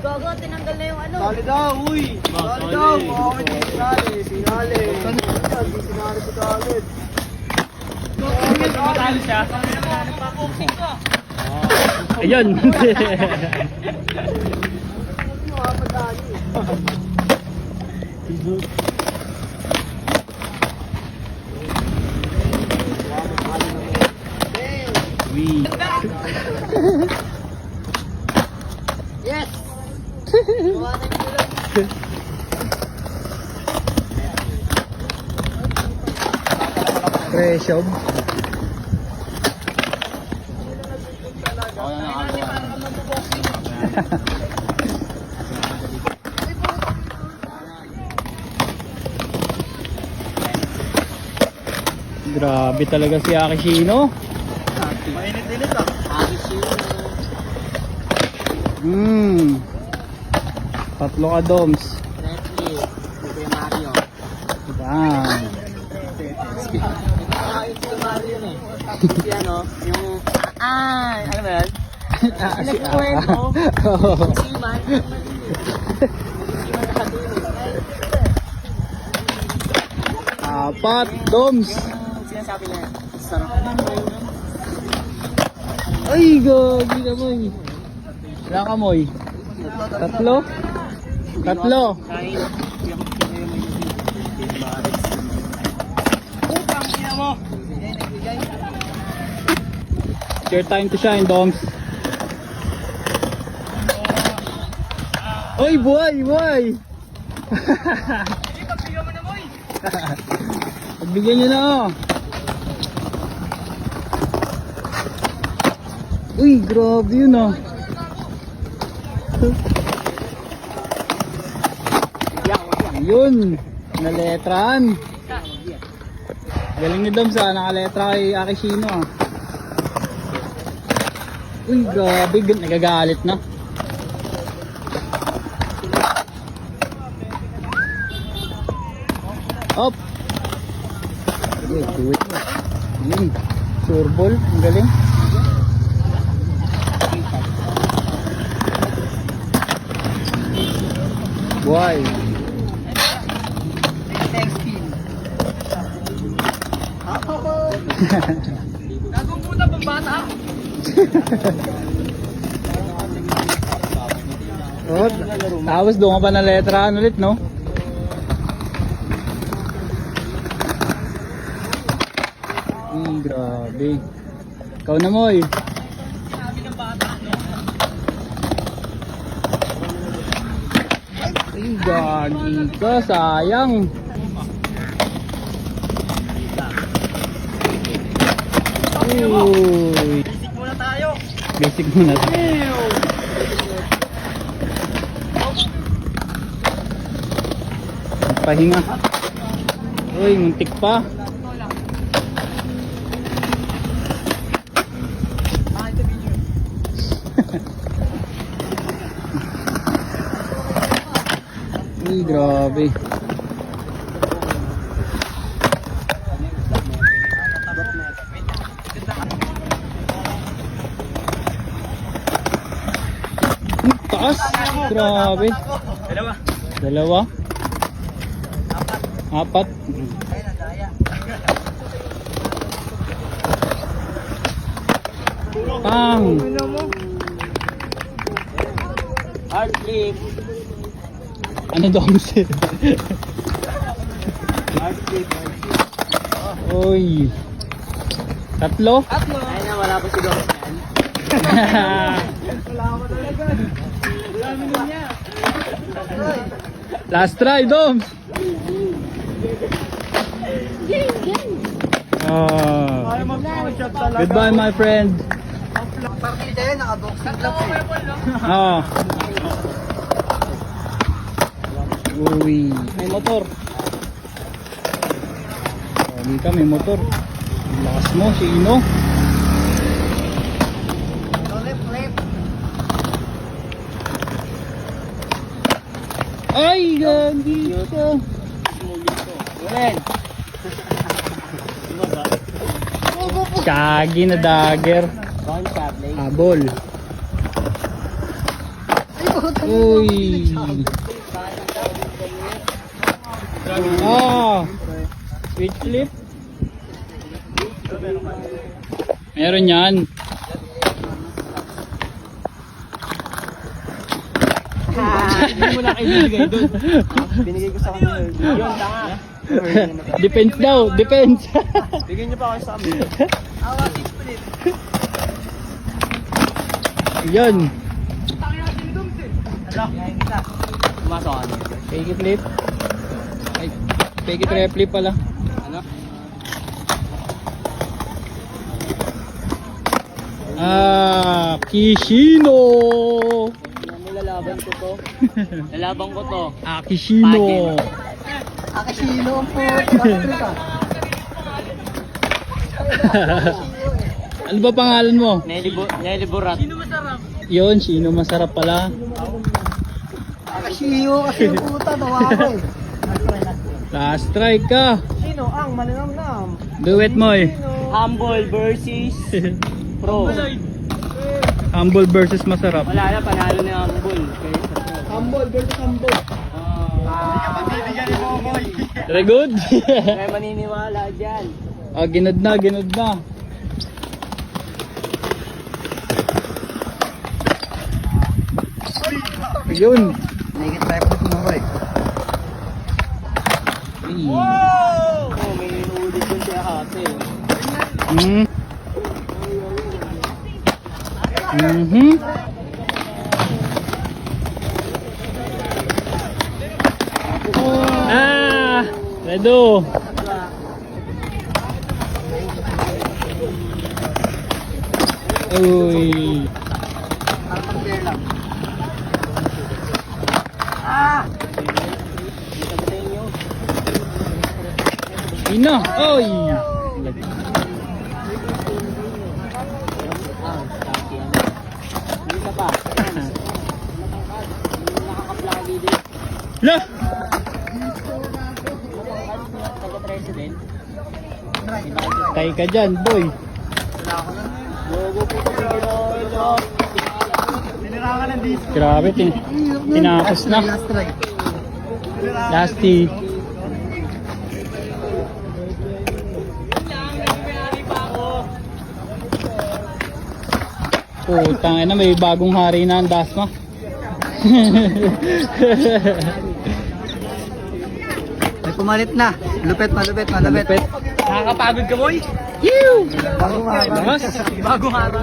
Gago, tinanggal na yung ano. Sali daw, uy! Sali daw! Okay, sinali. Sinali. Sinali ko agad. Matalo siya. Ayun. Wee. Yes! Presyo. Grabe talaga si Akishino. Mainit-init ah. Tatlo ka doms. Nestle. Ito yung Mario. Bang. Ito Mario na eh. Si ano, yung... alam mo yan? Nagkukwento. Siman. Apat doms. Sinasabi na yan. Sarap na. Ay, gagi naman. Ilang kamoy? Tatlo? Tatlo. Share time to shine, doms. Oy, buhay, buhay. Pagbigyan nyo na oh. Uy, grabe yun oh. Yun, naletraan. Galing ni Dom sa nakaletra kay Akishino ah. Uy, grabe, nagagalit na. Up. Okay, do it. Sure ball, ang galing. Why? Next spin. Gagong puta pang bata. Oh, tapos doon ka pa na letrahan ulit, no? Grabe. Ikaw na mo eh. Ay, gagi ka, sayang. Uy. Basic muna tayo. Basic muna tayo. Pahinga. Uy, muntik pa. Uy, grabe. Taas. Grabe. Dalawa. Dalawa. Apat. Pang. Hard flip. Ano daw sir? Hard flip. Uy. Tatlo? Tatlo. Ay na, wala pa si Dom. Last try, Dom. Goodbye, my friend. Partida yan, naka-boxing gloves eh. Uy, may motor. Hindi ka, may motor. Ang lakas mo, si Ino. Flip. Ay, gandi ka. Ulen. Kagi na dagger. Bounce up, play. Habol. Ay, puto. Uy. Ah. Switch flip. Meron yan. Hindi mo na kayo binigay doon. Binigay ko sa kanya. Yun, tanga. Depends daw, depends. Bigyan niyo pa ako sa amin. Awa, split. Yan. Pumasok ka na. Peggy flip. Ay, peggy try flip pala. Ano? Ah, Kishino. Nilalaban ko to. Nilalaban ko to. Ah, Kishino. Akashino ang po. Ano ba pangalan mo? Nelly Borat. Sino masarap? Yun, Shino masarap pala. Akashino kasi yung puta. Tawa ko eh. Last strike ka. Sino ang malinamnam? Duet mo eh. Humble versus Pro. Humble versus masarap. Wala na, panalo ni Humble. Humble versus Humble. Very good. Kaya maniniwala dyan. Ah, ginod na, ginod na. Yun. Naked tayo po tumabay. Wow! Oh, may ulit yun siya kasi. Mm. Mhm. Ah, Redo. Uy. Ah! Ina. Oy. Isa pa. Nakaka-vloggy din. La. Taga-president. Tay ka dyan, boy. Logo po sa Lolo. Tinirakan ng disco. Grabe, tinapos na. Lasty. Putang ina, may bagong hari na ang Dasma. May pumalit na. Lupet, malupet, malupet. Malupit. Nakakapagod ka, boy. Yew! Bagong araw. Mas. Bagong araw.